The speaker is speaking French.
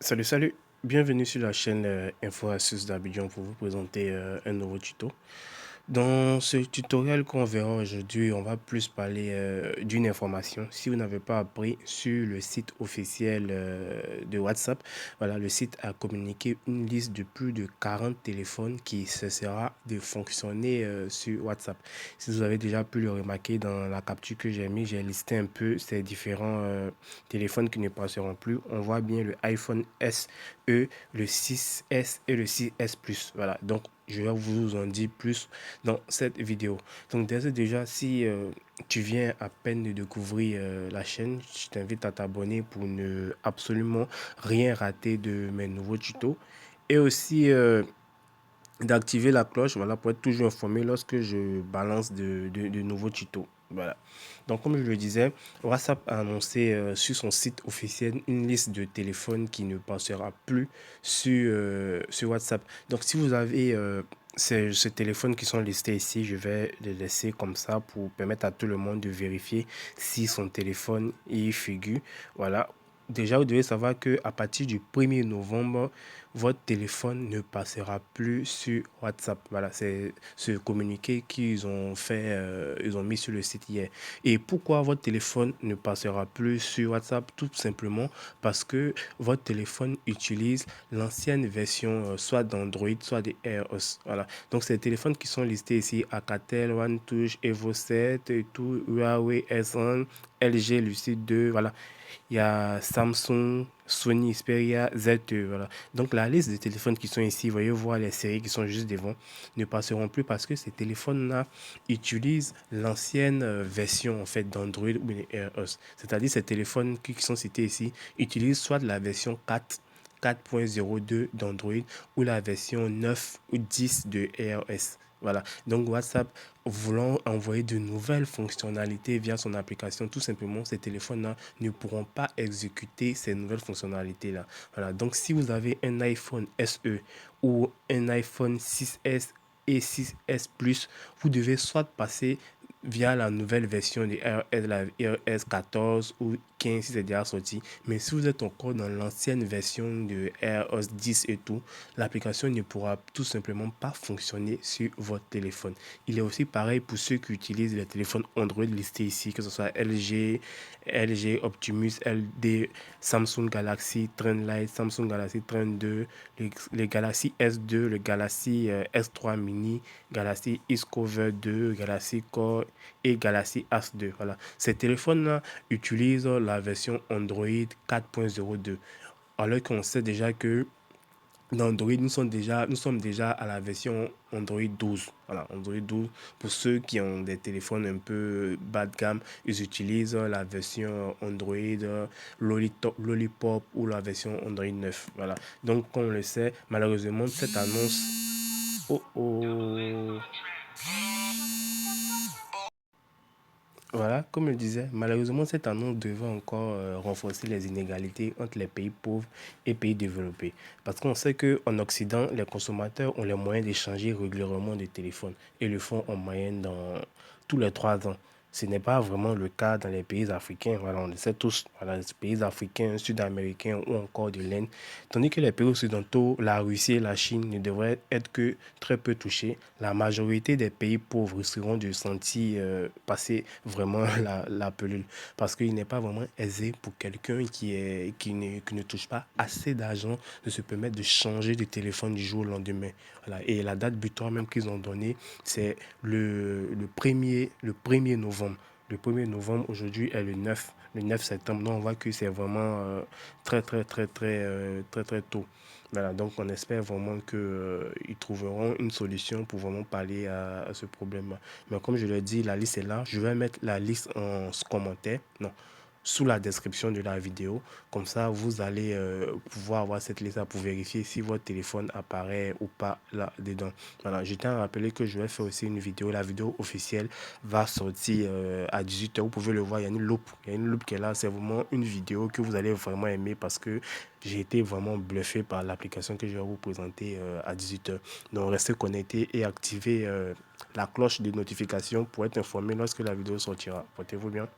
Salut, salut, bienvenue sur la chaîne Info Astuces d'Abidjan pour vous présenter un nouveau tuto. Dans ce tutoriel qu'on verra aujourd'hui, on va plus parler d'une information. Si vous n'avez pas appris sur le site officiel de WhatsApp, voilà, le site a communiqué une liste de plus de 40 téléphones qui cessera de fonctionner sur WhatsApp. Si vous avez déjà pu le remarquer dans la capture que j'ai mis, j'ai listé un peu ces différents téléphones qui ne passeront plus. On voit bien le iPhone SE, le 6S et le 6S Plus. Voilà, donc je vais vous en dire plus dans cette vidéo. Donc déjà, si tu viens à peine de découvrir la chaîne, je t'invite à t'abonner pour ne absolument rien rater de mes nouveaux tutos. Et aussi d'activer la cloche, voilà, pour être toujours informé lorsque je balance de nouveaux tutos. Voilà. Donc, comme je le disais, WhatsApp a annoncé sur son site officiel une liste de téléphones qui ne passera plus sur WhatsApp. Donc, si vous avez ces téléphones qui sont listés ici, je vais les laisser comme ça pour permettre à tout le monde de vérifier si son téléphone y figure. Voilà. Déjà, vous devez savoir qu'à partir du 1er novembre, votre téléphone ne passera plus sur WhatsApp. Voilà, c'est ce communiqué qu'ils ont fait, ils ont mis sur le site hier. Et pourquoi votre téléphone ne passera plus sur WhatsApp? Tout simplement parce que votre téléphone utilise l'ancienne version, soit d'Android, soit des iOS. Voilà. Donc, ces téléphones qui sont listés ici, Alcatel, OneTouch, Evo 7 et tout, Huawei S1, LG Lucid 2, voilà. Il y a Samsung, Sony Xperia, ZTE, voilà. Donc la liste de téléphones qui sont ici, vous voyez voir les séries qui sont juste devant, ne passeront plus parce que ces téléphones-là utilisent l'ancienne version en fait d'Android ou des iOS. C'est-à-dire ces téléphones qui sont cités ici utilisent soit la version 4.02 d'Android ou la version 9 ou 10 de iOS. Voilà. Donc WhatsApp, voulant envoyer de nouvelles fonctionnalités via son application, tout simplement, ces téléphones-là ne pourront pas exécuter ces nouvelles fonctionnalités-là. Voilà. Donc si vous avez un iPhone SE ou un iPhone 6S et 6S Plus, vous devez soit passer via la nouvelle version de iOS, la iOS 14 ou 15 si c'est déjà sorti. Mais si vous êtes encore dans l'ancienne version de iOS 10 et tout, l'application ne pourra tout simplement pas fonctionner sur votre téléphone. Il est aussi pareil pour ceux qui utilisent les téléphones Android listés ici, que ce soit LG Optimus, LD, Samsung Galaxy Trendlite, Samsung Galaxy Trend 2, les Galaxy S2, le Galaxy S3 Mini, Galaxy S-Cover 2, Galaxy Core et Galaxy As2. Voilà. Ces téléphones-là utilisent la version Android 4.02. Alors qu'on sait déjà que dans Android, nous sommes déjà à la version Android 12. Voilà, Android 12. Pour ceux qui ont des téléphones un peu bas de gamme, ils utilisent la version Android Lollipop ou la version Android 9. Voilà. Donc, comme on le sait, malheureusement, cette annonce... Oh oh. Voilà, comme je le disais, malheureusement, cette annonce devrait encore renforcer les inégalités entre les pays pauvres et pays développés. Parce qu'on sait qu'en Occident, les consommateurs ont les moyens d'échanger régulièrement des téléphones et le font en moyenne dans tous les 3 ans. Ce n'est pas vraiment le cas dans les pays africains. Voilà, on le sait tous. Voilà, les pays africains, sud-américains ou encore de l'Inde. Tandis que les pays occidentaux, la Russie et la Chine ne devraient être que très peu touchés. La majorité des pays pauvres risqueront de sentir passer vraiment la pelule. Parce qu'il n'est pas vraiment aisé pour quelqu'un qui ne touche pas assez d'argent de se permettre de changer de téléphone du jour au lendemain. Voilà. Et la date butoir même qu'ils ont donnée, c'est le 1er novembre. Le 1er novembre, aujourd'hui, est le 9 septembre. Donc, on voit que c'est vraiment très tôt. Voilà, donc on espère vraiment qu'ils trouveront une solution pour vraiment pallier à ce problème. Mais comme je l'ai dit, la liste est là. Je vais mettre la liste en commentaire. Non, sous la description de la vidéo. Comme ça, vous allez pouvoir avoir cette liste pour vérifier si votre téléphone apparaît ou pas là-dedans. Voilà, je tiens à rappeler que je vais faire aussi une vidéo. La vidéo officielle va sortir à 18h. Vous pouvez le voir, il y a une loupe. Il y a une loupe qui est là. C'est vraiment une vidéo que vous allez vraiment aimer parce que j'ai été vraiment bluffé par l'application que je vais vous présenter à 18h. Donc, restez connectés et activez la cloche de notification pour être informé lorsque la vidéo sortira. Portez-vous bien.